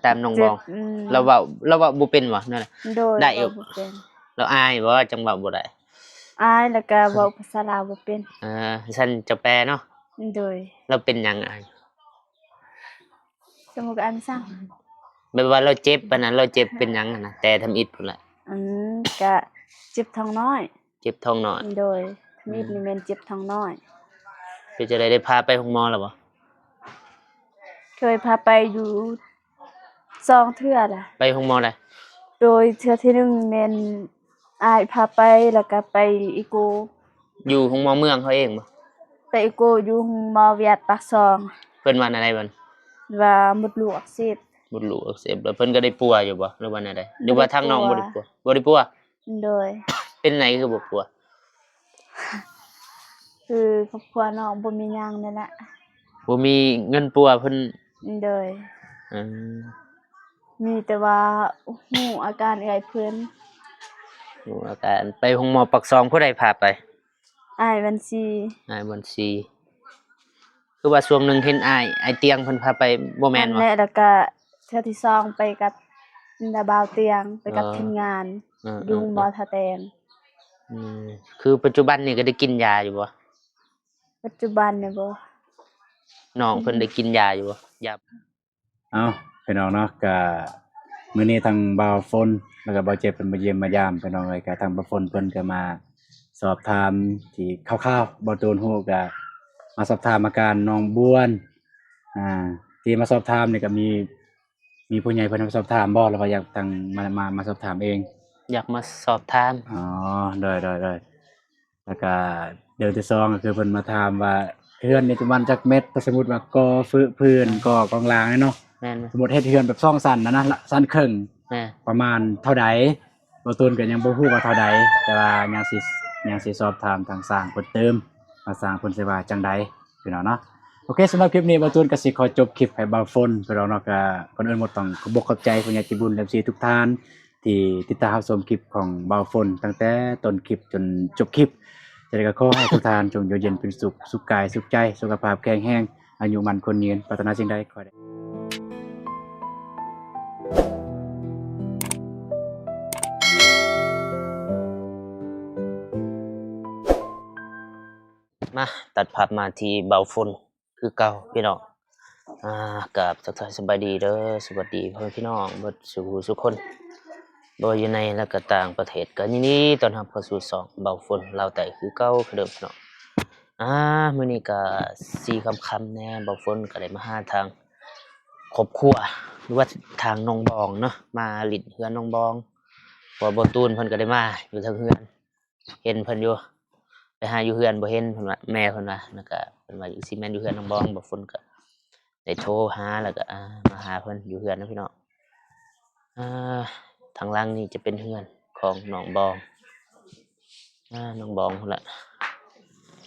ตามน้องบเจ็อบ งอืมเราเว้าบ่เป็นบ่นั่นน่ะโดยได้อยู่เว้าบ่เป็นเราอายบ่จังเว้าบ่ได้อายแล้วก็เว้าภาษาลาวบ่เป็นฉันจะแปลเนาะโดยเราเป็นหยังอาย สมมุติอันซังแบบว่าเราเจ็บปานนั้นเราเจ็บเป็นหยังอะนะแต่ทำอิฐพุ่นแหละอืมก็เจ็บท้องน้อย เจ็บท้องน้อยโดยทำอิฐนี่แม่นเจ็บท้องน้อย เป็นจังได๋ได้พาไปโรงหมอแล้วบ่ เคยพาไปอยู่2เทื่อล่ะไปโรงหมอได้โดยเทื่อที่1แม่นอ้ายพาไปแล้วก็ไปอีโกอยู่โรงหมอเมืองเขาเองบ่ไปอีโกอยู่หมอเวียดปากซองเพิ่นว่าแนวใดบัดว่ามดลูกอักเสบมดลูกอักเสบแล้วเพิ่นก็ได้ปัวอยู่บ่หรือว่าแนวใดหรือว่าทางน้องบ่ได้ปัวบ่ได้ปัวโดยเป็นไหนคือบ่ปัวคือครอบครัวน้องบ่มีหยังนั่นแหละบ่มีเงินปัวเพิ่นโดยอืมมีแต่ว่าฮู้อาการเอื้อยเพิ่นดูอาการไปโรงหมอปากซองผู้ใดพาไปอ้ายบัญชีนายบัญชีคือว่าช่วงหนึงเห็นอ้ายเตียงเพิ่นพาไปบ่แม่นบ่นั่นแหละแล้วก็เทื่อที่2ไปกับนาบ่าวเตียงไปกับทีมงานอยู่หมอทะแตงอืมคือปัจจุบันนี่ก็ได้กินยาอยู่บ่ปัจจุบันเนี่ยบ่น้องเพิ่นได้กินยาอยู่บ่ยาเอาพี่น้องเนาะก็มื้อนี้ทางบ่าวฝนแล้วก็บ่าวเจ็บเพิ่นมาเยี่ยมมายามพี่น้องเอ้ยก็ทางบ่าวฝนเพิ่นก็มาสอบถามที่คร่าวๆบ่ตูนฮู้ก็มาสอบถามอาการน้องบ้วนที่มาสอบถามนี่ก็มีผู้ใหญ่เพิ่นมาสอบถามบ่หรือว่าอยากทางมาสอบถามเองอยากมาสอบถามอ๋อได้ๆแล้วก็เดี๋ยวที่สองก็คือเพิ่นมาถามว่าเฮือนนี่ประมาณจักเม็ดถ้าสมมุติว่าก่อพื้นก่อกองลางเนาะแม่นสมมุติเฮ็ดเฮือนแบบ2ชั้นนะชั้นครึ่งแม่ประมาณเท่าใดบ่ตูนก็ยังบ่ฮู้ว่าเท่าใดแต่ว่ายังสิสอบถามทางสร้างเพิ่นเติมว่าสร้างเพิ่นสิว่าจังใดพี่น้องเนาะโอเคสำหรับคลิปนี้บ่ตูนก็สิขอจบคลิปให้บ่าวฝนพี่น้องเนาะก็ก่อนอื่นบ่ต้องขอบใจผู้ใหญ่ใจบุญ FC ทุกท่านที่ติดตามรับชมคลิปของบ่าวฝนตั้งแต่ต้นคลิปจนจบคลิปจะได้ก็ขอให้ทุกท่านจงอยู่เย็นเป็นสุขสุขกายสุขใจสุขภาพแข็งแรงอายุมั่นคนยืนปรารถนาสิ่งใดขอได้มาตัดภาพมาที่เบาฝุ่นคือเก่าพี่น้องกับทักทายสบายดีเด้อสวัสดีพ่อพี่น้องเบิดสุคนโดยอยู่ในและก็ต่างประเทศก็ยินดีต้อนรับเข้าสู่ช่องเบาฝุ่นลาวใต้คือเก่าคือเดิมพี่น้องมื้อนี้ก็4 ค่ำๆแน่เบาฝุ่นก็ได้มาหาทางครอบครัวหรือว่าทางน้องบองเนาะมาหลินเฮือนน้องบองเพราะบ่ตูนเพิ่นก็ได้มาอยู่ทางเฮือนเห็นเพิ่นอยู่ไปหาอยู่เฮือนบ่เห็นเพิ่นว่าแม่เพิ่นว่าแล้วก็เพิ่นว่าอยู่สิแม่นอยู่เฮือนน้องบองบ่ฝนก็ได้โทรหาแล้วก็มาหาเพิ่นอยู่เฮือนนะพี่น้องทางหลังนี่จะเป็นเฮือนของน้องบองน้องบองพุ่นล่ะ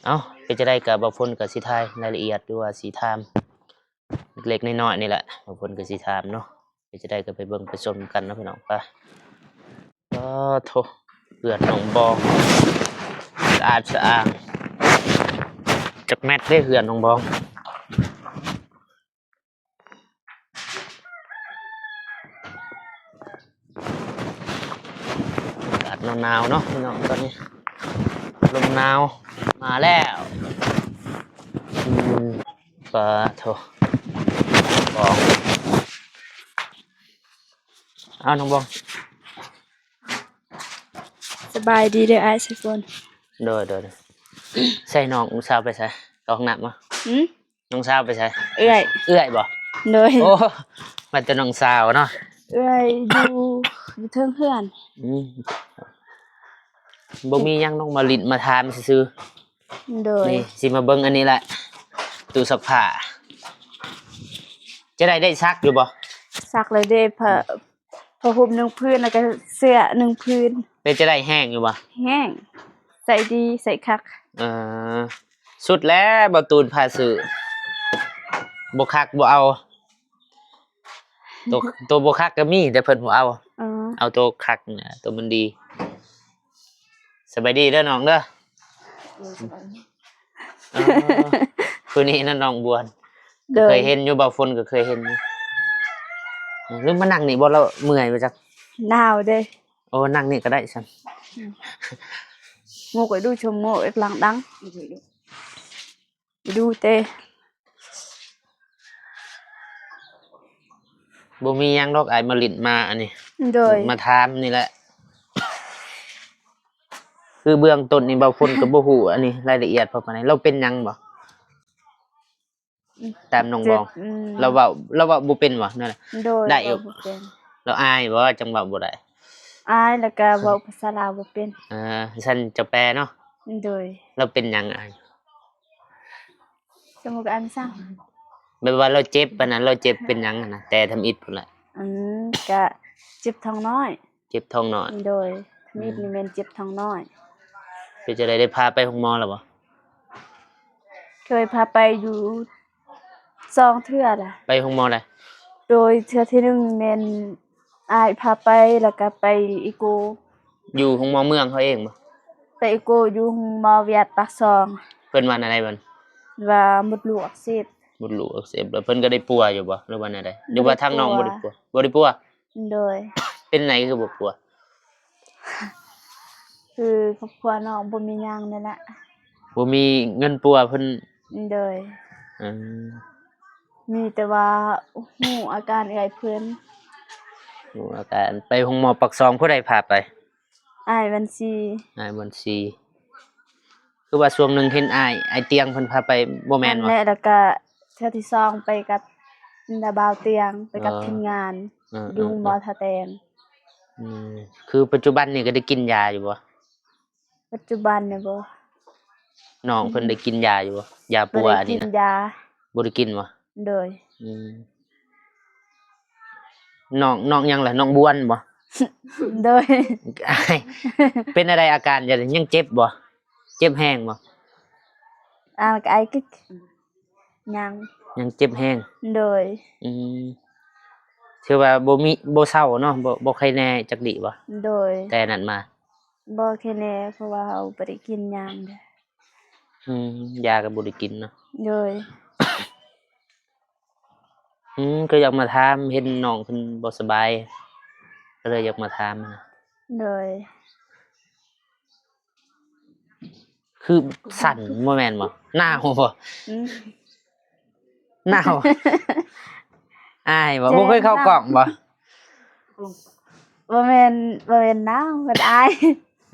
เอ้าเป็นจังได๋ก็บ่ฝนก็สิถ่ายรายละเอียดหรือว่าสิถามเล็กๆน้อยๆนี่แหละบ่ฝนก็สิถามเนาะเป็นจังได๋ก็ไปเบิ่งไปชมกันเนาะพี่น้องไปโธ่เฮือนน้องบองสะอาดสะอ้างจักแมทได้เฮือนน้องบองอากาศหนาวๆเนาะพี่น้องตอนนี้ลมหนาวมาแล้วปะโถบองน้องบองสบายดีเด้ออ้ายสักคนเด้อใส่น้องสาวไปใส่เข้าห้องน้ำบ่น้องสาวไปใส่เอื้อยบ่โดยโอ้มันจะน้องสาวเนาะเอื้อยอยู่เทิงเฮือนบ่มีหยังน้องมาลิ้นมาถามซื่อโดยนี่สิมาเบิ่งอันนี้แหละตู้ซักผ้าจะได้ซักอยู่บ่ซักเลยเด้ผ้าห่ม1พื้นแล้วก็เสื้อ1พื้นจะได้แห้งอยู่บ่แห้งใส่ดีใส่คักสุดแล้วบ่ตูนพาซื้อบ่คักบ่เอาตัวบ่คักก็มีแต่เพิ่นบ่เอาตัวคักน่ะตัวมันดีสบายดีเด้อน้องเด้อผู้นี้นั่นน้องบวนเคยเห็นอยู่บ่ฝนก็เคยเห็น หรือมานั่งนี่บ่เราเมื่อยไปจัก หนาวเด้ โอ้นั่งนี่ก็ได้ซั่น ngủ cái đu chồng ngủ cái lặng đắng đu tê บ่มีหยังดอกอายมาลิ้นมาอันนี้ rồi มาถามนี่แหละ คือเบื้องต้นนี่เบาฝนก็บ่ฮู้อันนี้รายละเอียดเพราะปานใดเราเป็นหยังบ่ตามน้องบอง เราเว้าบ่เป็นบ่นั่นแหละ rồi Đại vào yêu. một bên. เราอายบ่จังเว้าบ่ได้ ai là cả vàoภาษาลาวบ่เป็น ฉันจะแปลเนาะ rồi เราเป็นหยังอาย cho một cái ăn sao แบบว่าเราเจ็บปานนั้นเราเจ็บเป็นหยังอะนะแต่ทำอิฐพุ่นแหละ cả chụp thằng nói เจ็บท้องน้อย rồi thằng ít mình chụp thằng nói คือจะได้พาไปโรงหมอแล้วบ่ เคยพาไปอยู่สองเทื่อล่ะ ไปโรงหมอได้ โดยเทื่อที่หนึ่งแม่นอายพาไปแล้วก็ไปอีโก อยู่โรงหมอเมืองเขาเองบ่ ไปอีโกอยู่หมอเวียดปากซอง เพิ่นว่าอะไรบัด ว่าหมดลูกอักเสบ บ่รู้อักเสบแล้วเพิ่นก็ได้ปัวอยู่บ่หรือว่าแนวใดหรือว่าทางน้องบ่ได้ปัวบ่ได้ปัว โดย เป็นไหนคือบ่ปัว คือครอบครัวน้องบ่มีหยังนั่นแหละ บ่มีเงินปัวเพิ่น โดย อืม มีแต่ว่าหูอาการเอื้อยเพิ่น รู้อาการไปโรงหมอปักซองผู้ใดพาไป อ้ายวันซี นายบัญชีคือว่าช่วงหนึงเห็นอ้ายเตียงเพิ่นพาไปบ่แม่น อั บ่ แหละแล้วก็เทื่อที่สองไปกับนาบาวเตียงไปกับทีมงาน เออ อยู่หมอทะแตง อืมคือปัจจุบันนี่ก็ได้กินยาอยู่บ่ ปัจจุบันเนี่ยบ่ น้องเพิ่นได้กินยาอยู่บ่ยา บ่ ปัว ได้ อัน กิ นี้ น นะ ยา บ่ได้กินบ่ โดย อืมน้องหยังล่ะน้องบวนบ่ โดย อ้ายเป็นอะไรอาการจะยังเจ็บบ่เจ็บแห้งบ่ อ่านก็ไอ้กึกยัง ยังเจ็บแห้ง โดย อืมถือว่าบ่เศร้าเนาะบ่ใครแน่จักดิบ่ โดย แต่นั้นมา บ่แค่แน่เพราะว่าเราบ่ได้กินหยังเด้อ อืมยาก็บ่ได้กินเนาะ โดย ก็อยากมาถามเห็นน้องเพิ่นบ่สบายก็เลยอยากมาถามนะ โดย คือสั่นบ่แม่นบ่หนาวบ่ อืม หนาวอายบ่บ่เคยเข้ากล่องบ่ บ่แม่นหนาวเพิ่นอาย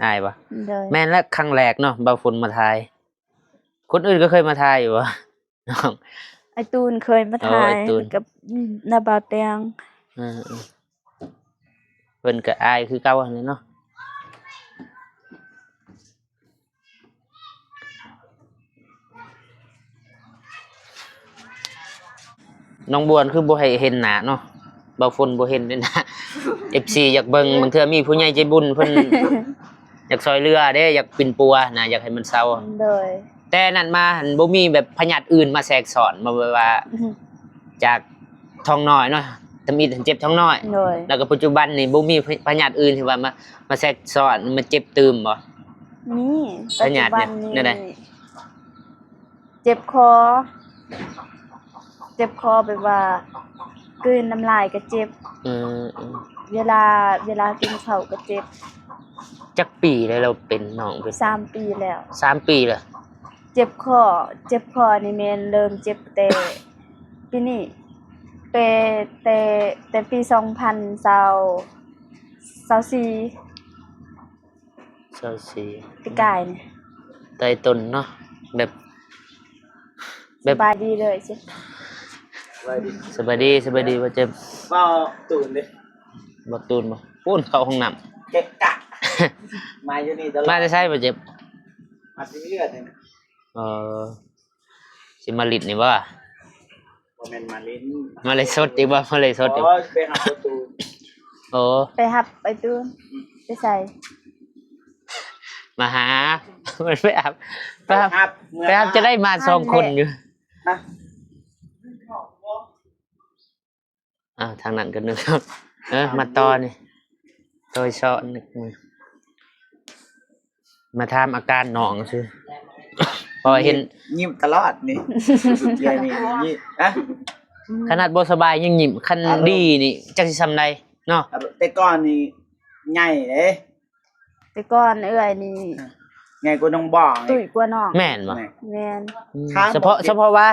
อายบ่ โดย แม่นแล้วครั้งแรกเนาะบ่าวฝนมาถ่าย คนอื่นก็เคยมาถ่ายอยู่บ่ น้อง ไอ้ตูนเคยมาถ่าย ไอ้ตูน กับนาบาวเตียง เออๆเพิ่นก็อายคือเก่าหั่นแหละเนาะน้องบวนคือบ่ให้เห็นหน้าเนาะบ่าวฝนบ่เห็นเลยนะ FC อยากเบิ่งบางเทื่อมีผู้ใหญ่ใจบุญเพิ่น อยากซอยเรือเด้อยากปิ่นปัวนะอยากให้มันเศร้า โดย แต่นั่นมาหันบ่มีแบบพยาธิอื่นมาแทรกซ้อนมาแบบว่า จากท้องน้อยเนาะทำอิดเจ็บท้องน้อย โดย แล้วก็ปัจจุบันนี่บ่มีพยาธิอื่นที่ว่ามาแทรกซ้อนมาเจ็บตื่มบ่ มี ปัญญาเนี่ย นี้ เนี่ยได้ เจ็บคอ เจ็บคอแบบว่ากลืนน้ำลายก็เจ็บ เออ เวลากินข้าวก็เจ็บ จักปีแล้วเราเป็นน้องเป็น 3 ปีแล้ว 3 ปีแล้ว เจ็บคอนี่แม่นเริ่มเจ็บแต่ปีนี้แต่ปี2024 24 ปีกายนี่ ใต้ต้นเนาะแบบ สบายดีเลยสิ สบายดีว่าเจ็บ vào tụi đi บ่ตูนบ่ปูนเข้าห้องน้ำ cái cạ mai cho đi tao มาจะใช้บ่เจ็บ mặt thì biết rồi สิมาลิดนี่บ่ bọn mình mà lên มาเลยสดอีกบ่มาเลยสดอีก có cái học của tụi โอ้ ไปหับไปตู้ไปใส่ มาหา มันไปอาบไปอาบ học ไปอาบจะได้มา2 คนอยู่ ha ทางนั้นก็นึกครับมาต่อนี่โดยเฉพาะนึกมาถามอาการน้องซื่อพอเห็น nhịp tao lót nè vậy nè nhịp á ขนาดบ่สบายยังยิ้มคันดีนี่จักสิซำใดเนาะ แต่ก่อนนี่ใหญ่เด้ แต่ก่อนเอื้อยนี่ ใหญ่กว่าน้องบ้อง ตุ้ยกว่าน้อง แม่นบ่ แม่น เฉพาะว่า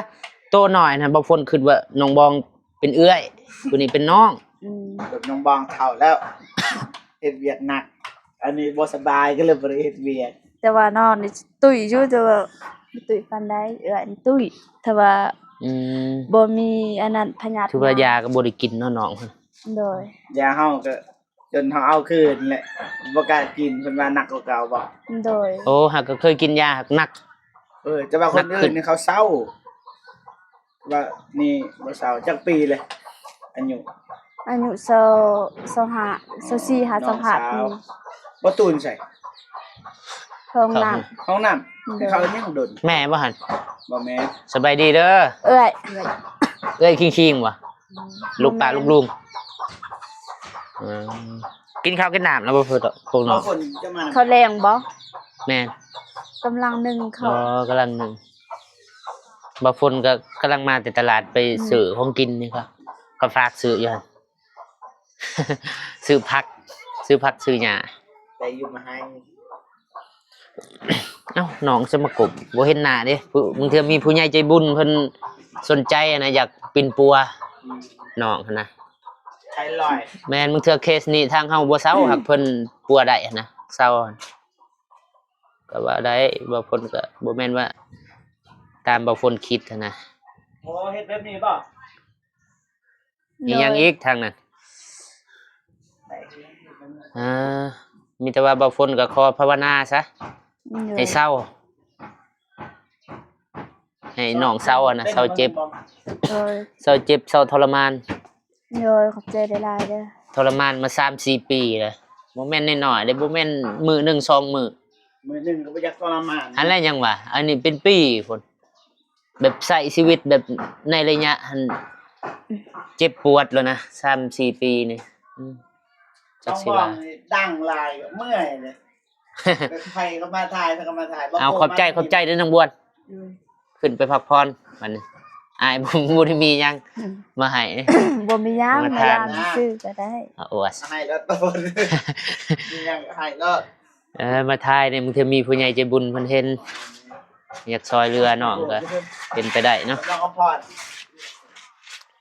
โตหน่อยนะบางคนคิดว่าน้องบองเป็นเอื้อยผู้นี้เป็นน้อง อืม แบบน้องบ้องเฒ่าแล้วเฮ็ดเวียกหนัก อันนี้บ่สบายก็เลยบ่ได้เฮ็ดเวียก แต่ว่าน้องนี่ตุ้ยอยู่แต่ว่าบ่ตุ้ยปานใดเอื้อยนี่ตุ้ยถ้าว่า อืม บ่มีอันนั้นพยาธิ ถือว่ายาก็บ่ได้กินเนาะน้องเพิ่น โดย ยาเฮาก็จนเฮาเอาคืนแหละบ่กล้ากินเพิ่นว่าหนักกว่าเก่าบ่ โดย โอ้หากก็เคยกินยาหักหนัก จะว่าคน หนักขึ้ อื่ น นนี่เขาเศร้าว่านี่บ่เศร้าจักปีเลยอายุ อายุ25 24 55ปี บ่ตูนใส่ ห้องน้ำ ห้องน้ำให้เขายังดน แม่บ่หั่น บ่แม่น สบายดีเด้อ เอื้อย เอ้ยคิงๆว่ะลูกปลาลูกลุงอืมกินข้าวกินน้ำแล้วบ่เพิ่นพวกน้อง บางคนจะมา เขาแรงบ่ แม่น กำลังนึ่ง อ๋ เขา อกำลังหนึงบางคนก็กำลังมาแต่ตลาดไปซื้อของกินนี่ครับก็ฝากซื้ออยู่หั่น ซื้อผักซื้อหญ้า แต่อยู่มาให้ เอ้าน้องสมกบบ่เห็นหน้าเด้บางเทื่อมีผู้ใหญ่ใจบุญเพิ่นสนใจอะนะอยากปินปัวน้องหั้นนะ ใช้ลอย แม่นบางเทื่อเคสนี้ทางเฮาบ่เซาหักเพิ่นปัวได้อะนะเซาอะก็ว่าได้บ่เพิ่นก็บ่แม่นว่า ตามบ่เพิ่นคิดอะนะ โอ้เฮ็ดแบบนี้บ่ มีหยังอีกทางนั้นอ่ามีแต่ว่าบ่เพิ่นก็ขอภาวนาซะให้เศร้าให้น้องเศร้าอะนะเศร้าเจ็บ โดย เศร้าเจ็บเศร้าทรมาน โดยขอบใจหลายๆเด้อ ทรมานมา3-4 ปีเลยบ่แม่นน้อยๆเด้บ่แม่นมื้อหนึ่งสองมื้อ มือหนึงก็บ่อยากทรมาน อันนั้นยังว่าอันนี้เป็นปีพุ่นแบบใช้ชีวิตแบบในระยะหันเจ็บปวดแล้วนะ3-4 ปีนี่จั ต้ ก อง สิ บอ ว่า กดังลายเมื่อยเลยใครก็มาถ่ายใครก็มาถ่าย เอาขอบใจเด้อน้องบวนขึ้นไปพักผ่อนมันอายบ่ได้มีหยังมาให้ บ่มีหยัง มา มา ทาน ยามซื้อก็ได้ เอาอวด ให้แล้วต้นมียังให้แล้ว มาทายนี่บางทีมีผู้ใหญ่ใจบุญเพิ่นเห็นอยากซอยเรือน้องก็เป็นไปได้เนาะ ลองเอาพอด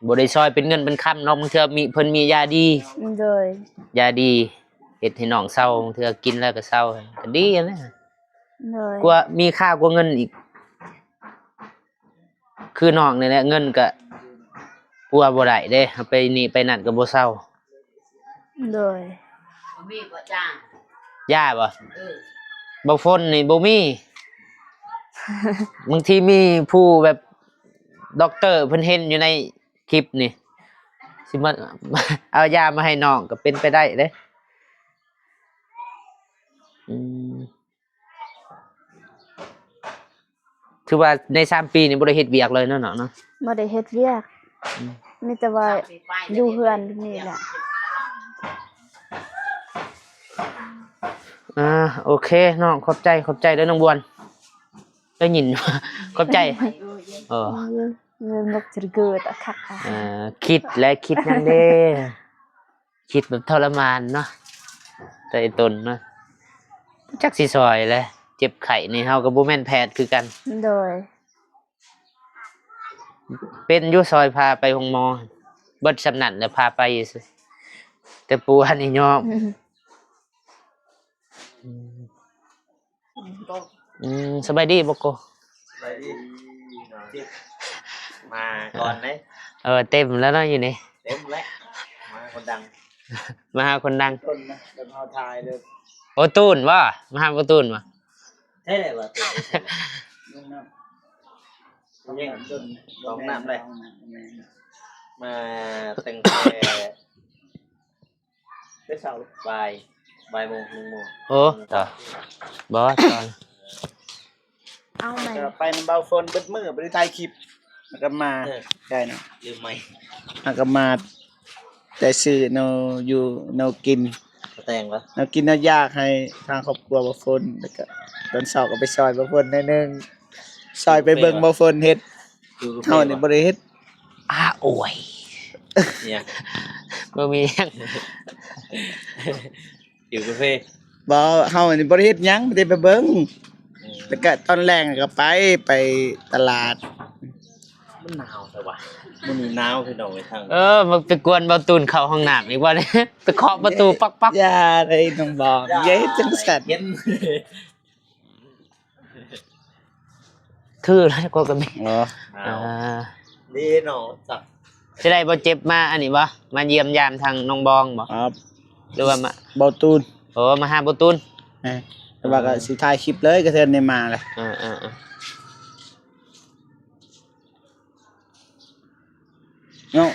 บ่ได้ซอยเป็นเงินเป็นคำเนาะบางเทื่อมีเพิ่นมียาดี โดย ยาดีเฮ็ดให้น้องเศร้าบางเทื่อกินแล้วก็เศร้าก็ดีอะนะ โดย กว่ามีค่ากว่าเงินอีก คือน้องนี่แหละเงินก็ปัวบ่ได้เด้เอาไปนี่ไปนั่นก็บ่เศร้า โดย ยาบ่บ่ฝนนี่บ่มี บางทีมีผู้แบบด็อกเตอร์เพิ่นเห็นอยู่ในคลิปนี่สิมา เอายามาให้น้องก็เป็นไปได้เด้อืมถือว่าใน3 ปีนี่บ่ได้เฮ็ดเวียกเลยเนาะเนาะ บ่ได้เฮ็ดเวียกมีแต่ว่าอยู่เฮือนนี่แหละ โอเคน้องขอบใจเด้อน้องบวนได้ยิน ขอบใจเออ เงินนกจะเกิดอะค่ะ คิดและคิดนั่นเด้ คิดแบบทรมานเนาะแต่ไอ้ตนเนาะจักสิซอยแหละเจ็บไข้นี่เฮาก็บ่แม่นแพทย์คือกัน โดย เป็นอยู่ซอยพาไปโรงหมอเบิดสำนันแล้วพาไปซื่อแต่ปัวนี่ยอมสบายดีบ่โก ไปดิมาก่อนไหม เต็มแล้วเนาะอยู่นี่ เต็มแล้วมาคนดัง มาหาคนดัง ต้นนะเดินเอาถ่ายเลย โอตูนว่ามาหาโอตูนว่ะ ใช่เลยว่ะต้นน้ำยังต้นลองน้ำเลยมาแต่งแต่ได้เสาบ่ายโมง1 โมง โอ้ต่อบ่ตอน เอาใหม่ ไปในเบาโฟนเบิดมือไปถ่ายคลิปแล้วก็มาใช่เนาะ ลืมไหม แล้วก็มาแต่ซื้อเนาอยู่เนากิน แต่งวะ เนากินเนายากให้ทางครอบครัวเบาโฟนแล้วก็ตอนเช้าก็ไปซอยเบาโฟนนิดนึงซอยไปเบิ่งเบาโฟนเฮ็ดเฮานี่บ่ได้เฮ็ด โอ โอ้ย เนี่ย บ่มีหยัง อยู่กาแฟ บ่เฮานี่บ่ได้เฮ็ดหยังบ่ได้ไปเบิ่งแต่ก็ตอนแรกก็ไปตลาด มันหนาวแต่ว่ามันมีหนาวพี่น้องไว้ทาง มันไปกวนเบาตูนเข้าห้องน้ำอีกว่าเนี่ย ไปเคาะประตูปัก อย่าได้น้องบอกอย่าเฮ็ดจังซั่น เย็น ๆทื่อแล้วก็ก็มี อ๋อ หนาวดีเนาะจับ สิได้บ่เจ็บมาอันนี้บ่มาเยี่ยมยามทางน้องบองบ่ ครับ หรือว่ามา เบาตูน โอ้มาหาเบาตูน แต่ว่าก็สิถ่ายคลิปเลยก็เทินได้มาแหละ เออ เนาะ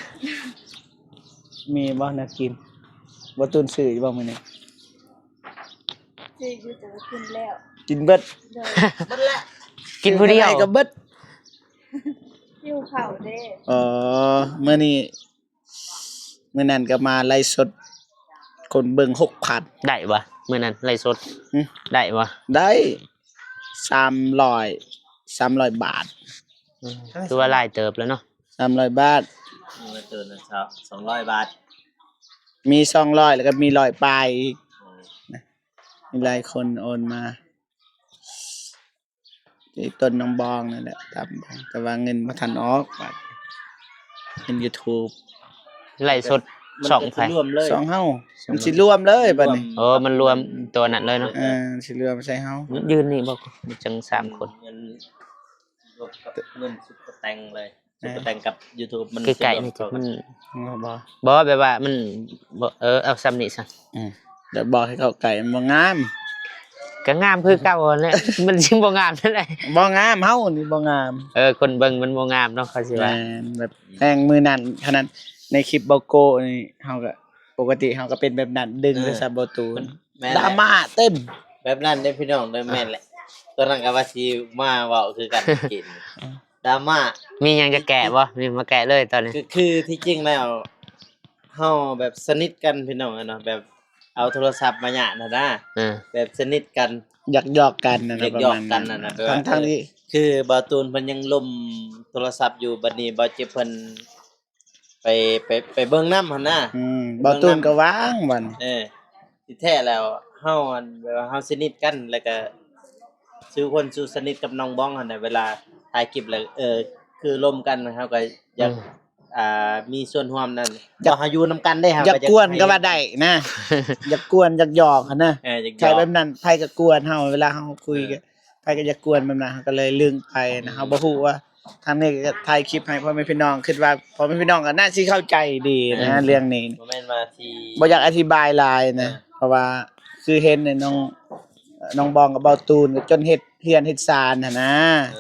มีบ่น่ากินเบาตูนซื้ออยู่บ่มื้อนี้ ซื้ออยู่แต่ว่ากินแล้ว กินเบิด โดย กินผู้เดียว อะไรก็เบิด หิวข้าวเด้ อ๋อมื้อนี้มื้อนั้นก็มาไลฟ์สดคนเบิ่ง 6,000 ได้บ่มื้อนั้นไลฟ์สด หึ ได้บ่ ได้300บาท คือว่าหลายเติบแล้วเนาะ 300 บาท มาเจอนะเช้า200 บาท มี200แล้วก็มี100ปลายอีกมีหลายคนโอนมาที่ต้นน้องบองนั่นแหละตามบองแต่ว่าเงินบ่ทันออกบาดเป็น YouTube ไลฟ์สด มัน สอง จะ ไผ รวมเลย สองเฮามันสิรวมเลยบัดนี้ โอ้มันรวมตัวนั้นเลยเนาะ สิรวมใส่เฮา ยืนนี่บ่จัง3คน เงินรวมกับเงินซุปเปอร์แตงเลยซุปเปอร์แตงกับ YouTube มัน ใกล้ๆนี่ จะรว มัน บ่ บ่แบบว่ามันบ่เอาซ้ำนี่ซะ เดี๋ยวบอกให้เขาไก่มันบ่งาม ก็งามคือเก่าแหละ มันสิบ่งามนั่นแหละ บ่งามเฮานี่บ่งาม คนเบิ่งมันบ่งามเนาะเขาสิว่า แม่นแบบแรงมือนั่นขนาดในคลิปเบาโกนี่เฮาก็ปกติเฮาก็เป็นแบบนั้นดึงด้วยซับเบาตูน แม่น ดราม่าเต็ม แบบนั้นได้พี่น้องได้แม่นแหละตัวนั้นก็ว่าสิมาเว้าคือกันกินดราม่า มีหยังจะแกะบ่นี่มาแกะเลยตอนนี้ คือที่จริงแล้วเฮาแบบสนิทกันพี่น้องอะเนาะแบบเอาโทรศัพท์มาหยะนะนะ เออ แบบสนิทกัน อยากหยอกกันนะ อยาก ประ หยอก มาณ กันน่ะนะแบบว่า ทั้งที่ คือบาวตูนเพิ่นยังล่มโทรศัพท์อยู่บัดนี้บ่าวเจ็บเพิ่นไปเบิ่งนำหั่นน่ะ เบาตูนก็ว่างวัน ที่แท้แล้วเฮาอันแบบว่าเฮาสนิทกันแล้วก็สู่คนสู่สนิทกับน้องบ้องหั่นน่ะเวลาถ่ายคลิปแล้วคือร่วมกันเฮาก็อยากมีส่วนร่วมนั่นอยากเฮาอยู่นํกันได้ครับ อยากกวนก็ว่าได้นะ อยากกวนอยากหยอกหั่นนะ อยากหย ใช่ อก แบบนั้นไผก็กวนเฮาเวลาเฮาคุยกันไผก็อยากกวนแบบนั้นเฮาก็เลยลืมไปนะเฮาบ่ฮู้ว่าทางนี้ก็ถ่ายคลิปให้พ่อแม่พี่น้องคิดว่าพ่อแม่พี่น้องก็น่าสิเข้าใจดีนะเรื่องนี้ บ่แม่นว่าที่ บ่อยากอธิบายหลายนะเพราะว่าคือเห็นเนี่ยน้องบองกับเบาตูนก็จนเฮ็ดเฮียนเฮ็ดซานน่ะนะ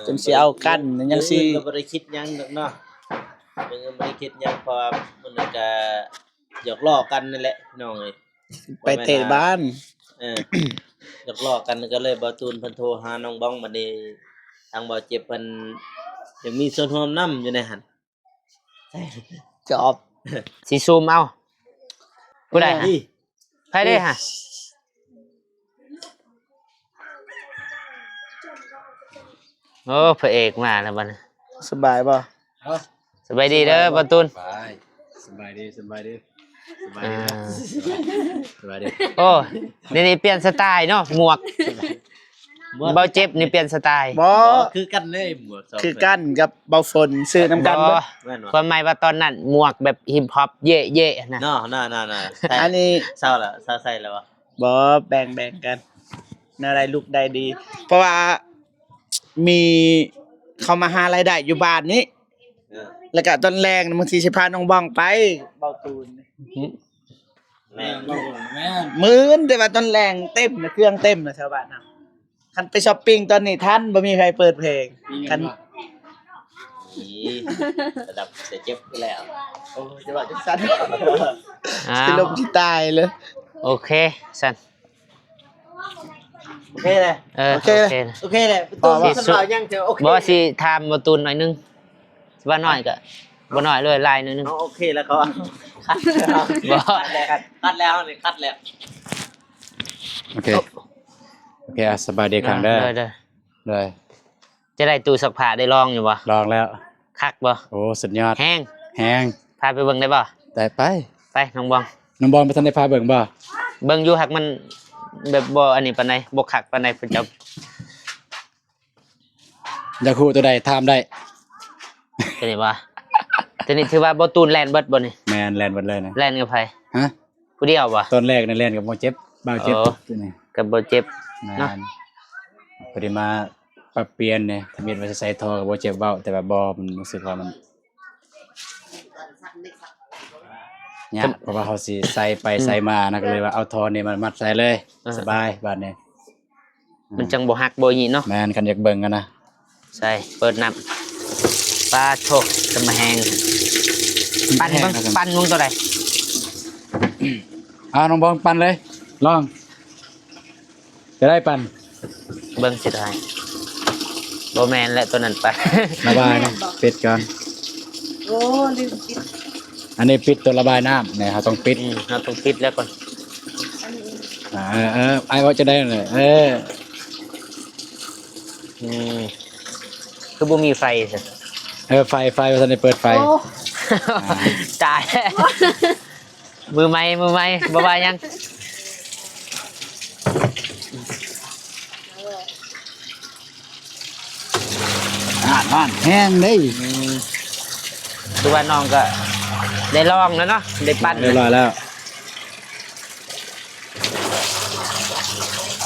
จนสิเอากันจังซี่ ก็บ่ได้คิดหยังดอกเนาะเพิ่นก็บ่ได้คิดหยังเพราะว่ามันก็หยอกล้อกันนั่นแหละพี่น้องเอ้ย ไปเตะบ้าน หยอกล้อกันก็เลยบ่าวตูนเพิ่นโทรหาน้องบ้องบัดนี้ทางบ่าวเจ็บเพิ่นยังมีส่วนร่วมนํอยู่ในหั่น จอบ สิซูมเอาผู้ใดฮะ นี่ ใครได้ฮะโอ้พระเอกมาแล้วบัดนี้ สบายบ่ สบายดีเด้อประตูน สบายดีสบายดี อ่า สบายดี โอ้นี่เปลี่ยนสไตล์เนาะหมวกเบาเจ็บนี่เปลี่ยนสไตล์ บ่ คือกันเลยหมวกสอง คือกันกับเบาฝนซื้อน้ำกัน บ่ เบิด แม่น ความหมายว่าตอนนั้นหมวกแบบฮิปฮอปเย่ๆนะ เนาะๆๆ อันนี้ เศร้าละเศร้าใส่แล้ววะ บ่แบ่งกันอะไรลูกได้ดี เพราะว่ามีเขามาหารายได้อยู่บ้านนี้ แล้วก็ตอนแรงบางทีสิพาน้องบ้องไปเบาตูน แม่ มื้นแต่ว่าตอนแรงเต็มนะเครื่องเต็มนะชาวบ้านเฮาคันไปช้อปปิ้งตอนนี้ทันบ่มีใครเปิดเพลงคัน นี่ระดับเสียเจ็บไปแล้ว โอ้จะว่าจังซั่น อ้า สิล ว มสิตายเลย โอเคสัน โอเคเลย โอเคนะ โอเคเลยตู้มีสำหรับยังเจอโอเค บ่สิถามประตูนหน่อยนึงสิว่าน้อยก็บ่น้อยเลยลายหน่อยนึง เอาโอเคแล้วเขาคัดแล้ว บ่ คัดแล้วนี่คัดแล้ว โอเคโอเคสบายดีครั้งเด้อ เด้อ เลย จะได้ตู้ซักผ้าได้ลองอยู่บ่ ลองแล้ว คักบ่ โอ้สุดยอด แห้ง แฮง พาไปเบิ่งได้บ่ ได้ไป ไปน้องบอง น้องบอลไปทันได้พาเบิ่งบ่ เบิ่งอยู่หักมันแบบบ่อันนี้ปานใดบ่คักปานใดเพิ่นจะ อยากฮู้ตัวใดถามได้ เป็นไงบ่ตัวนี้ถือว่าบ่ตูนแล่นเบิดบ่นี่ แม่นแล่นเบิดเลยนะ แล่นกับไผ ฮะ ผู้เดียวบ่ ตอนแรกนี่แล่นกับบ่เจ็บบ่เจ็บ อ๋อ ตัวนี้ กับบ่เจ็บ แม่ เนาะ นพอดีมาปรับเปลี่ยนเนี่ยทำเฮ็ดว่าจะใส่ท่อก็บ่เจ็บเว้าแต่ว่าบ่มันรู้สึกว่ามันยากเพราะว่าเขาสิใส่ไปใส่มานะก็เลยว่าเอาท่อนี่มามัดใส่เลยสบายบัดนี้ มันจังบ่หักบ่หยีเนาะ แม่นคันอยากเบิ่งกันนะ ใช่เปิดน้ำปลาโชกจะมาแหงปั้นเบิ่งปั้นมึงตัวใด น้องบอลปั่นเลยลองจะได้ปั่น เบิ่งสิได้บ่แม่นและตัวนั้นปั้น ระบายนะปิดก่อน โอ้ลืมปิด อันนี้ปิดตัวระบายน้ำเนี่ยเขาต้องปิด เราต้องปิดแล้วก่อน อันนี้ ไอ้ว่าจะได้เลยคือบ่มีไฟสิ ไฟว่าท่านได้เปิดไฟ โอ้ ตายแล้วมือไม้บ่ว่ายัง บ้านแห้งได้ คือว่าน้องก็ได้ลองแล้วเนาะได้ปั้น เรียบร้อยแล้ว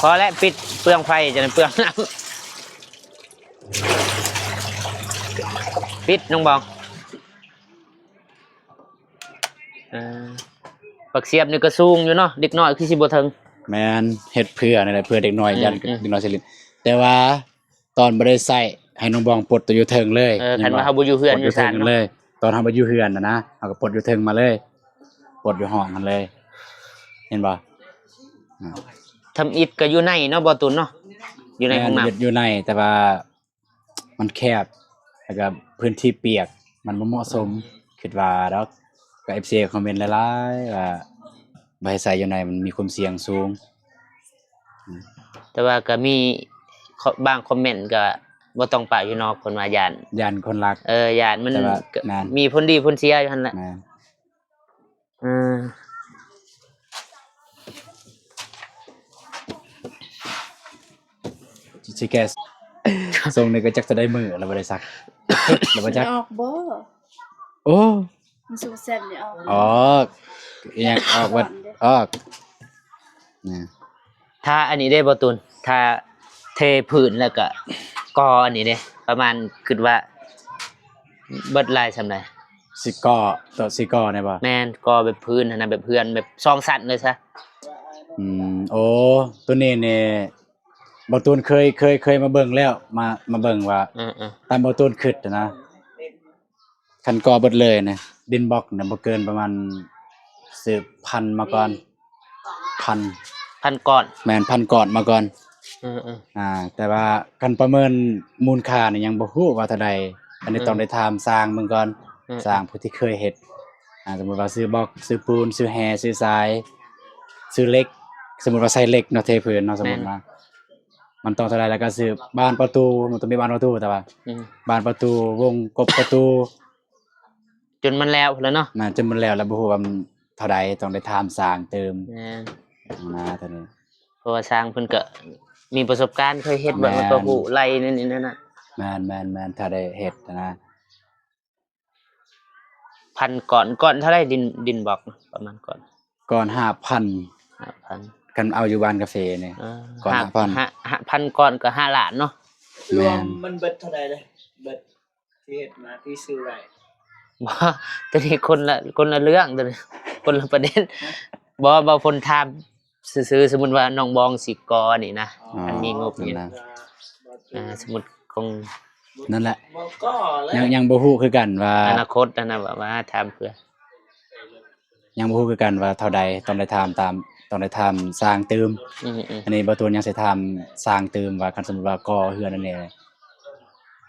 พอแล้วปิดเปลืองไฟจะได้เปลืองน้ำปิดน้องบองปักเสียบนี่ก็สูงอยู่เนาะเด็กน้อยคือสิบ่ถึง แมนเฮ็ดเพื่อนี่แหละเพื่อเด็กน้อยยัน อืม เด็กน้อยสิลินแต่ว่าตอนบ่ได้ใส่ให้น้องบองปลดตัวอยู่เทิงเลย คันว่าเฮาบ่อยู่เฮือน ปลด อยู่ศาล เทิง เนาะ เลย ตอนทำบ่อยู่เฮือนนะเอาก็ปลดอยู่เทิงมาเลยปลดอยู่ห้องมันเลย เห็นบ่ ทำอิฐก็อยู่ในเนาะบ่ตุนเนาะอยู่ในห้องน้ำ อยู่ในแต่ว่ามันแคบแล้วก็พื้นที่เปียกมันบ่เหมาะสมคิดว่าดอกก็ FC คอมเมนต์หลายๆว่าบ่ให้ใส่อยู่ในมันมีความเสี่ยงสูง แต่ว่าก็มีบางคอมเมนต์ก็บ่ต้องปะอยู่นอกเพิ่นว่าย่าน ยันคนรัก ย่านมัน แต่ว่า ก็ นาน มีผลดีผลเสียอยู่หั่นแหละ นะ เออ สิแกทรงนี่ก็จักจะได้มือแล้วบ่ได้ซัก แล้วบ่จัก ออกบ่ โอ้ มันสูเส้นนี่ออก ออกอีหยังออกวัดออกนะ ถ้าอันนี้ได้บ่ตุนถ้าเทพื้นแล้วก็ก่ออันนี้เด้ประมาณคิดว่าเบิดลายซำใด สิก่อตัวสิก่อได้บ่ แม่นก่อแบบพื้นหั่นน่ะแบบเพื่อนแบบซองสันเลยซะ โอ้ตัวนี้เนี่ยบ่ตูนเคยมาเบิ่งแล้วมาเบิ่งว่า เออ ตามบ่ตูนคิดนะคันก่อเบิดเลยนะดินบล็อกน่ะบ่เกินประมาณ10,000มาก่อนพัน พันก่อน แม่นพันก่อนมาก่อน เออ แต่ว่าคันประเมินมูลค่านี่ยังบ่ฮู้ว่าเท่าใดอันนี้ต้องได้ถามสร้างเบิ่งก่อนสร้างผู้ที่เคยเฮ็ดสมมุติว่าซื้อบล็อกซื้อปูนซื้อแฮซื้อทรายซื้อเหล็กสมมุติว่าใส่เหล็กเนาะเทพื้นเนาะสมมุติว่ามันต้องเท่าใดแล้วก็ซื้อบ้านประตูมันต้องมีบ้านประตูแต่ว่า บ้านประตูวงกบประตู จนมันแล้วแล้วเนาะ จนมันแล้วบ่ฮู้ว่ามันเท่าใดต้องได้ถามสร้างเติม แม่น เท่านี้ เพราะว่าสร้างเพิ่นก็มีประสบการณ์เคยเฮ็ดแบบว่าตัวผู้ไล่นี่นั่นน่ะ แม่นถ้าได้เฮ็ดนะ พันก่อนเท่าไรดินบอกประมาณก่อน ก่อน 5,000 5,000 กันเอาอยู่บ้านกาแฟเนี่ย ก่อน พันก่อนก็5ล้านเนาะ รวมมันเบิดเท่าใดเลยเบิดที่เฮ็ดมาที่ซื้อไว้ บ่ตัวนี้คนละเรื่องตัวนี้คนละประเด็นบ่คนถามซื่อๆสมมุติว่าน้องบองสิก่อนี่นะอันมีงบนี่ นะ สมมุติคง นั่นแหละ มันก็แล้ว ยังบ่ฮู้คือกันว่า อนาคตนะว่าถามเพื่อ ยังบ่ฮู้คือกันว่าเท่าใดต้องได้ถามต้องได้ถามสร้างเติม อืม อันนี้บ่ตูนยังสิถามสร้างเติมว่าคันสมมุติว่าก่อเฮือนนั่นแหละ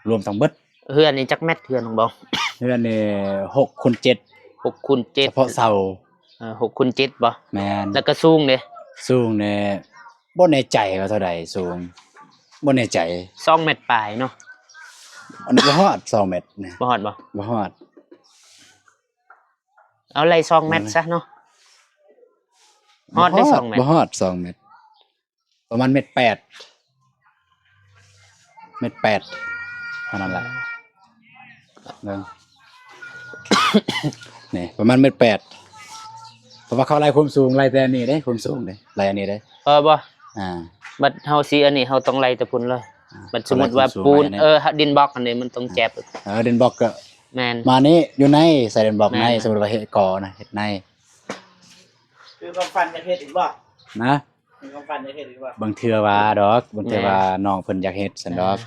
รวมทั้งเบิด เฮือนนี่จักแมตรเฮือนน้องบอง เฮือนนี่6คูณ7 6คูณ7 เฉพาะเสา 6คูณ7บ่ แม่น แล้วก็สูงเด้ สูงนี่บ่แน่ใจว่าเท่าใดสูงบ่แน่ใจ 2เมตรปลายเนาะ อันนี้บ่ฮอด2เมตรนะ บ่ฮอดบ่ บ่ฮอด เอาไล่2เม็ดซะเนาะฮอดได้2เม็ด บ่ฮอด2เม็ดประมาณเม็ด8เม็ด8เท่านั้นแหละเบิ่ง นี่ประมาณเม็ด8เพราะว่าเขาไล่ความสูงไล่แต่อันนี้เด้ความสูงเด้ไล่อันนี้เด้ พอบ่ อ่า บัดเฮาสิอันนี้เฮาต้องไล่แต่พุ่นเลยบัดสมมุติว่า ไล่ความสูง ปูน ไว้เนี่ย ดินบล็อกอันนี้มันต้องแจ็บ เดนบล็อกก็ แม่น มานี้อยู่ในใส่เดนบล็อก แม่น ในสมมุติว่าเฮ็ดก่อนะเฮ็ดใน คือความฝันจะเฮ็ดอีกบ่ นะ มีความฝันจะเฮ็ดอีกบ่ บางเทื่อว่าดอกบางเทื่อว่าน้องเพิ่นอยากเฮ็ดซั่นดอก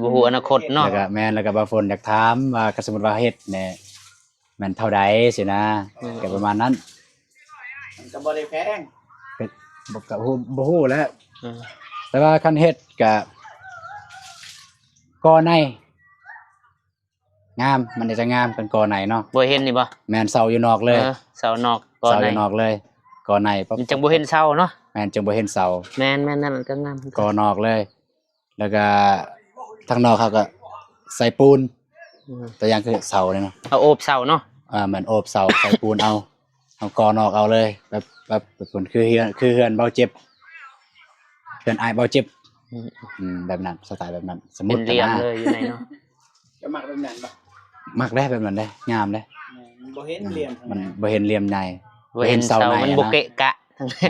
บ่ฮู้อนาคตเนาะ แล้วก็แม่นแล้วก็บางคนอยากถามว่าก็สมมุติว่าเฮ็ดเนี่ยแม่นเท่าใดสินะก็ประมาณนั้น มันก็บ่ได้แพง ก็บ่ฮู้แหล้ว อืม แต่ว่าคันเฮ็ดก็ก่อในงามมันจะงามเป็นก่อในเนาะ บ่เห็นนี่บ่ แม่นเสาอยู่นอกเลย เสานอกก่อน เสาอ ใน ยู่นอกเลยก่อในปั๊บ มันจังบ่เห็นเสาเนาะ แม่นจึงบ่เห็นเสา แม่นนั่นมันก็งาม ก่อนอกเลย แล้วก็ทางนอกเขาก็ใส่ปูน อืม ตัวอย่างคือเสาเนี่ยเนาะ เอาโอบเสาเนาะ เหมือนโอบเสา ใส่ปูนเอาก่อนอกเอาเลยแบบปูนคือเฮือนเบาเจ็บเฮือนอายเบาเจ็บ อืม แบบนั้นสไตล์แบบนั้น สมมุ เป็ ติ นเหลี่ยม นะ เลยอยู่ในเนาะ จะมักแบบนั้นบ่ มักได้แบบนั้นได้งามได้ มันบ่เห็นเหลี่ยม มันบ่เห็นเหลี่ยมใน บ่เห็นเสา ใน มัน อะ บ่ นะ เกะกะ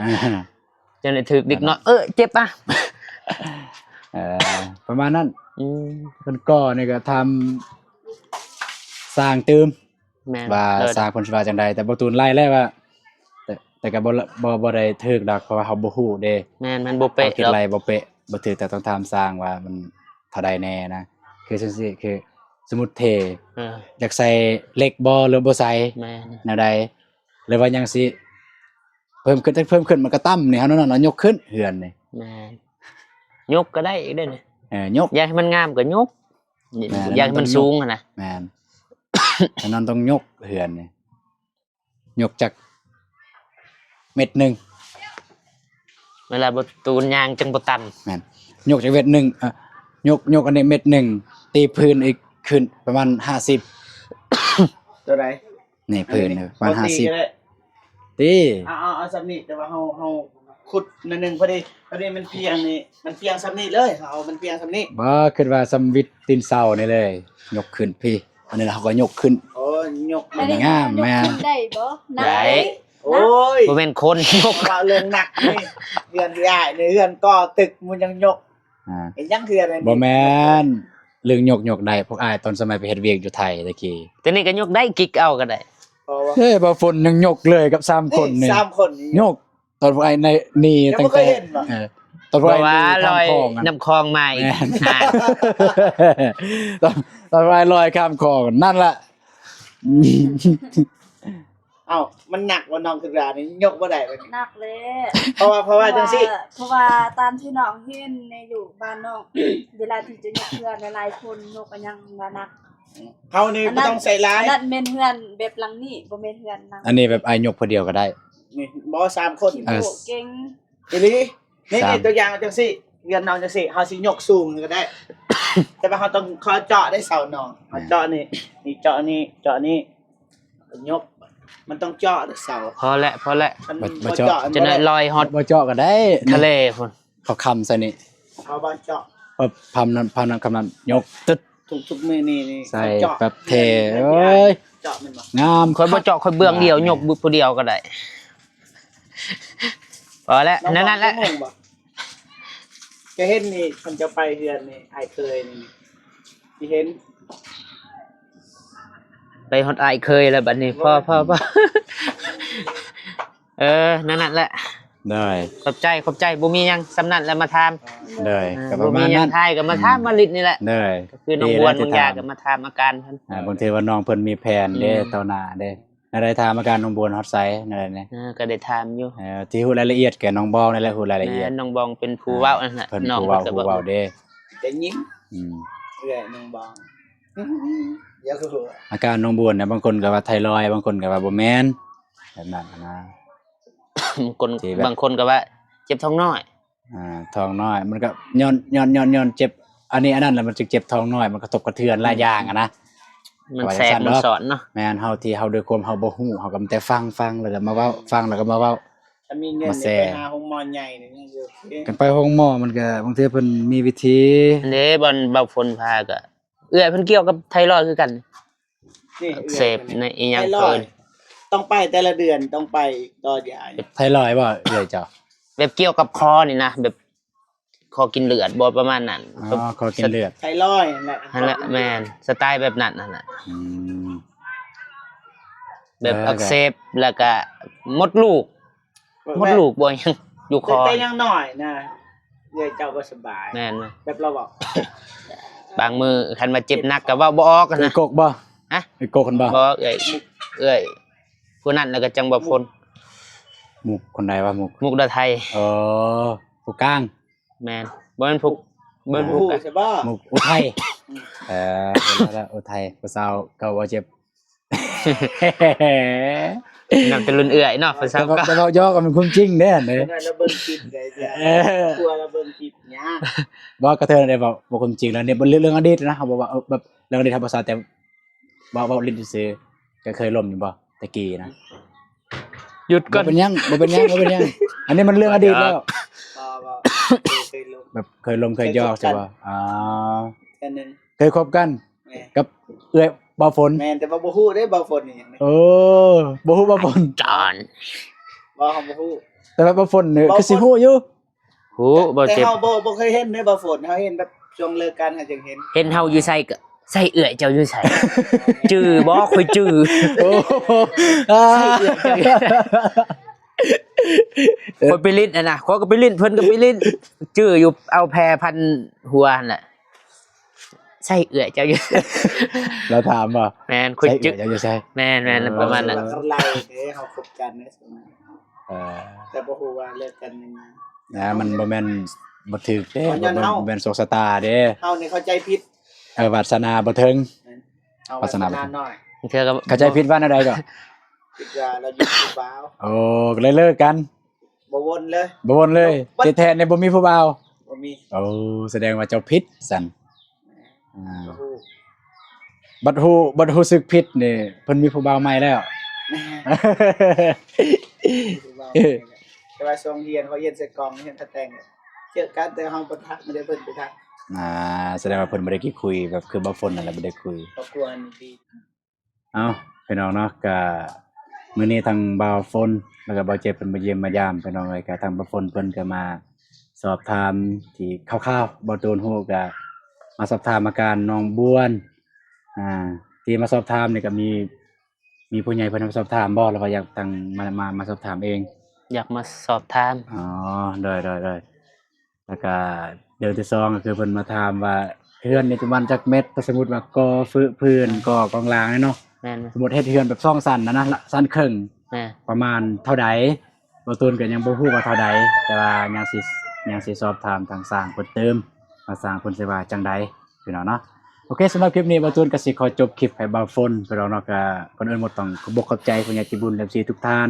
อ่า จนได้ถึกดิกน้อยเจ็บอ่ะ ประมาณนั้น อืม เพิ่นก็นี่ก็ทำสร้างตืม แม่น ว่า เลิศ สร้างผลสิว่าจังใดแต่บ่ตูนไล่แล้วว่า แต่ก็บ่ได้ถึกดอกเพราะว่าเฮาบ่ฮู้เด้ แม่นมันบ่ เป๊ะ เป๊ะหรอก ไรบ่เป๊ะบ่ถือแต่ต้องถามสร้างว่ามันเท่าใดแน่นะคือจังซี่คือสมมุติเท เออ อยากใส่เหล็กบ่หรือบ่ใส่ แม่น แนวใดหรือว่ายังสิเพิ่มขึ้นมันก็ต่ำนี่เฮานั่นน่ะยกขึ้นเฮือนนี่ แม่นยกก็ได้อีกเด้อนี่ ยก อยากให้มันงามก็ยก แม่น อยากให้มันสูงอะนะ แม่น อันนั้นต้องยกเฮือนนี่ยกจากเม็ดหนึง เวลาบ่ตูนยางจังบ่ตัน แม่นยกจากเม็ดหนึงยกอันนี้เม็ดหนึงตีพื้นอีกขึ้นประมาณ50 ตัวใด นี่พื้นประมาณ ก็ได้ 50ตี เอาสำนีแต่ว่าเฮาขุดนิดนึงพอดีมันเพียงนี่มันเพียงสำนีเลยเอามันเพียงสำนี บ่คิดว่าสำวิตตีนเสานี่เลย ยกขึ้นพี่ อันนี้เราก็ยกขึ้น โอ้ยก อันนี้งามแม่น ได้บ่นัก ได้ โอ้ย บ่แม่นคน ยก ว่าเรื่องหนักนี่เฮือนใหญ่ในเฮือนก่อตึกมันยังยก อ่า เห็นยังเฮือนเลย บ่แม่นเรื่องยกได้พวกอ้ายตอนสมัยไปเฮ็ดเวียกอยู่ไทยตะกี้ แต่นี่ก็ยกได้กิกเอาก็ได้ เพราะว่า เฮ้ยบ่ฝนยังยกเลยกับ3คนนี่ สามคนนี่ ยกตอนพวกอ้ายในนี่ ยัง ตั้ บ่ ง เค แต่ ยเห็นว่ะ ตอนพวก เพ อ้าย ราะว่า นี่ ลอย ข้ามคลองอะ น้ำคลองมาอีก แม่น อ่า ตอนพวกอ้ายลอยข้ามคลองนั่นล่ะ เอ้ามันหนักว่าน้องขึ้นรานี่ยกบ่ได้เว้ย นักเลย เพราะว่าจังซี่ เพราะว่าตามที่น้องเห็นในอยู่บ้านน้อง เวลาที่จะยกเพื่อนหลายๆคนยกอันยังว่านัก เฮานี่บ่ต้องใส่ร้าย อันนั้นแม่นเฮือนแบบหลังนี้บ่แม่นเฮือนหลัง อันนี้แบบอ้ายยกผู้เดียวก็ได้ นี่บ่สามคน เออ โอ้เก่ง อีหลีนี่ สาม ตัวอย่างจังซี่เรียนน้องจังซี่เฮาสิยกสูงก็ได้ แต่ว่าเฮาต้องขอเจาะได้เสาน้องเฮาเจาะนี่เจาะนี่ยกมันต้องเจาะได้เสา พอแล้ว มัน บ่ บ่ เจาะ เจาะ จะได้ลอยฮอต บ่เจาะก็ได้ ทะเลพุ่น เขาคำใส่นี่ เอาบ่เจาะ พำนั้นคำนั้นยกตึ๊ด ทุกๆมื้อนี่ ใส่ เจาะ แบบเทเอ้ย เจาะมันบ่ งาม ค่อยบ่เจาะค่อยเบื้องเดียวยกผู้เดียวก็ได้ พอแล้วนั่นแหละ องบ่แกเห็นนี่มันจะไปเดือนนี่ไอ้เคยนี่ที่เห็น ไปฮอตอายเคยแล้วบัดนี้พ่อ นั่นแหละ ได้ ขอบใจบ่มีหยังสำนันแล้วมาถาม ได้ก็ป บ่ ระ มี มาณ หยั นั้ ง น ทายก็มาถามมาลิดนี่แหละ ได้ ก็คือน้องบวนบางยาก็มาถามอาการเพิ่น บางทีว่าน้องเพิ่นมีแผนเด้เต่าหน้าเด้ได้ถามอาการน้องบวนฮอตไซส์นั่นแหละเนี่ย ก็ได้ถามอยู่ ที่ฮู้รายละเอียดแก่น้องบองนั่นแหละฮู้รายละเอียด น้องบองเป็นผู้เว้านั่นน่ะ เพิ่น น้อง ผู้เว้า ก็ ผู้เว้าเด้ จะยิ้ม อืม เรื่อยน้องบางเดี๋ยวคือ อาการน้องบวนเนี่ยบางคนก็ว่าไทรอยด์บางคนก็ว่าบ่แม่นแบบนั้นนะ บางคนก็ว่าเจ็บท้องน้อย ท้องน้อยมันก็ย้อนเจ็บอันนี้อันนั้นแล้วมันจึงเจ็บท้องน้อยมันกระทบกระเทือนหลายอย่างอะนะ มันแทรกมันสอนเนาะ แม่นเฮาที่เฮาด้วยความเฮาบ่ฮู้เฮาก็มีแต่ฟังแล้วก็มาเว้าฟังแล้วก็มาเว้า ถ้ามีเงิน มาแช ไป ร์ หาห้องหมอใหญ่นี่ยังอยู่โอเค กันไปห้องหมอมันก็บางทีเพิ่นมีวิธี อันนี้บอลเบาฝนพาก็เอื้อยเพิ่นเกี่ยวกับไทรอยด์คือกัน นี่ เสพในอีหยัง ไทรอ เพิ่ ย น ด์ต้องไปแต่ละเดือนต้องไปต่อยา ไทรอยด์บ่เอ้ยเจ้า แบบเกี่ยวกับคอนี่นะแบบคอกินเลือดบ่ประมาณนั้น อ๋อขอกินเลือด ไทรอยด์นั่นแหละ นั่นแหละแม่นสไตล์แบบนั้นนั่นน่ะ อืม แบบอักเสบแล้วก็มดลูกบ่ยังอยู่คอ แต่ยังหน่อยนะเดี๋ยวเจ้าก็สบาย แม่นไหม แบบเราบอก บางมือคันมาเจ็บหนักก็เว้าบ่ออกกัน ไอ้ นะ กกบ่ ฮะ ไอ้กกคนบ่ บ่เอ้ยผู้นั้นแล้วก็จังบ่พ้น หมุกคนใดวะหมุก มุกดาไทย อ๋อผู้กลาง แม่นบ่แม่นพุกบ่แม่นพุก ผู้ อะ ใช่ป่ะ หมุกอุทัยแล้วอุทัยผู้สาวเก่าบ่เจ็บ นำแต่รุ่นเอื้อยเนาะภาษา แต่ว่า เก่า แต่ว่าย่อก็เป็นความจริงเด้อเด้อ เราเบิ่งคลิปได้จ้ะ เออ กลัวเราเบิ่งคลิปเนี่ย บ่กระเทินได้บ่ความจริงแล้วเนี่ยบ่เรื่องอดีตนะเขาบอกว่าแบบเรื่องอดีตธรรมศาสตร์แต่บ่ลิ้นซื่อๆก็เคยล่มอยู่บ่ตะกี้นะ หยุดก่ บ่ อน เป็นหยังอันนี้มันเรื่องอดีตแล้ว บ่เคยลง แบบเคยลมเคยยอกใช่ป่ะอ๋อ กันนึง เคยคบกัน แม่ กับเอื้อยบ่าวฝน แม่นแต่ว่าบ่ฮู้ได้บ่ฝนนี่ยังไง โอ้บ่ฮู้บ่าวฝน จอน บ่เฮาบ่ฮู้ แต่ว่าบ่าวฝนเนี่ย บ่าวฝน คือสิฮู้อยู่ หูบ่ แต่ เจ็บ เฮาบ่เคยเห็นได้บ่ฝนเฮาเห็นแบบช่วงเลิกกันเฮาจึงเห็น เห็นเฮาอยู่ใส่ก็ใส่เอื้อยเจ้าอยู่ใส่ จื้อบ่ค่อยจื้อ โอ้อ่า คนไปลิ้นน่ะเขาก็ไปลิ้นเพิ่นก็ไปลิ้นจื้ออยู่เอาแพรพันหัวนั่นแหละใส่เอื้อยเจ้าอยู่ เราถามว่า แม่นค่อย ใช่ จื้อ เอื้อยจะใช่ แม่นประมาณนั้น เขาไล่เด้เฮาคบกันในสมัย เออ แต่บ่ฮู้ว่าเลิกกันยังไง นะมันบ่แม่นบ่ถูกเด้ อ๋อย้อนเฮา บ่แม่นโชคชะตาเด้ เฮานี่เข้าใจผิด วาสนาบ่ถึง เฮา วัฒนา หน่อย เทื่อก็ เข้าใจผิดว่าแนวใดก็ คิดว่าเราอยู่ผู้บ่าว โอ้ก็เลยเลิกกัน บ่วนเลย บ่วนเลยที่แท้เนี่ยบ่มีผู้บ่าว บ่มี โอ้แสดงว่าเจ้าผิดสั่นอ่า บ่ฮู้ บัดฮู้สึกผิดนี่เพิ่นมีผู้บ่าวใหม่แล้ว ผู้บ่าวแต่ว่าช่วงเรียนเขาเรียนใส่กล่องเรียนตะแต่งเจอกันแต่เฮาบ่ทักไม่ได้เพิ่นไปทัก แสดงว่าเพิ่นบ่ได้กี่คุยแบบคือบ่ฝนนั่นแหละบ่ได้คุย ครอบครัวนี่ดี เอ้าพี่น้องเนาะก็มื้อนี้ทางบ่าวฝนแล้วก็บ่าวเจ็บเพิ่นมาเยี่ยมมายามพี่น้องเอ้ยก็ทางบ่าวฝนเพิ่นก็มาสอบถามที่คร่าวๆบ่ตูนฮู้ก็มาสอบถามอาการน้องบ้วนที่มาสอบถามนี่ก็มีผู้ใหญ่เพิ่นมาสอบถามบ่หรือว่าอยากตั้งมาสอบถามเอง อยากมาสอบถาม อ๋อได้แล้วก็เดี๋ยวที่สองก็คือเพิ่นมาถามว่าเฮือนนี่ประมาณจักเม็ดถ้าสมมุติว่าก่อพื้นก่อกองลางนี่เนาะ แม่นไหม สมมุติเฮ็ดเฮือนแบบ2สั้นนะสั้นครึ่ง แม่ ประมาณเท่าใดบ่ตูนก็ยังบ่ฮู้ว่าเท่าใดแต่ว่ายังสิสอบถามทางสร้างเพิ่นเติมว่าสร้างเพิ่นสิว่าจังใดพี่น้องเนาะโอเคสำหรับคลิปนี้บ่ตูนก็สิขอจบคลิปให้บ่าวฝนพี่น้องเนาะก็ก่อนอื่นบ่ต้องขอบใจผู้ใหญ่ใจบุญ FC ทุกท่าน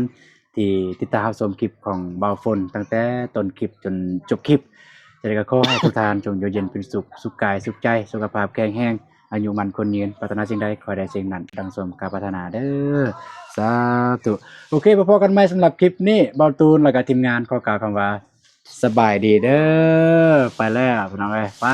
ที่ติดตามรับชมคลิปของบ่าวฝนตั้งแต่ต้นคลิปจนจบคลิปจะได้ก็ขอให้ทุกท่านจงอยู่เย็นเป็นสุขสุขกายสุขใจสุขภาพแข็งแรงอายุมันคนยืนปรารถนาสิ่งใดขอให้ได้สิ่งนั้นดังสมการปรารถนาเด้อสาธุโอเคพบกันใหม่สำหรับคลิปนี้บ่าวตูนแล้วก็ทีมงานขอกล่าวคำว่าสบายดีเด้อไปแล้วพี่น้องเอ้ยไป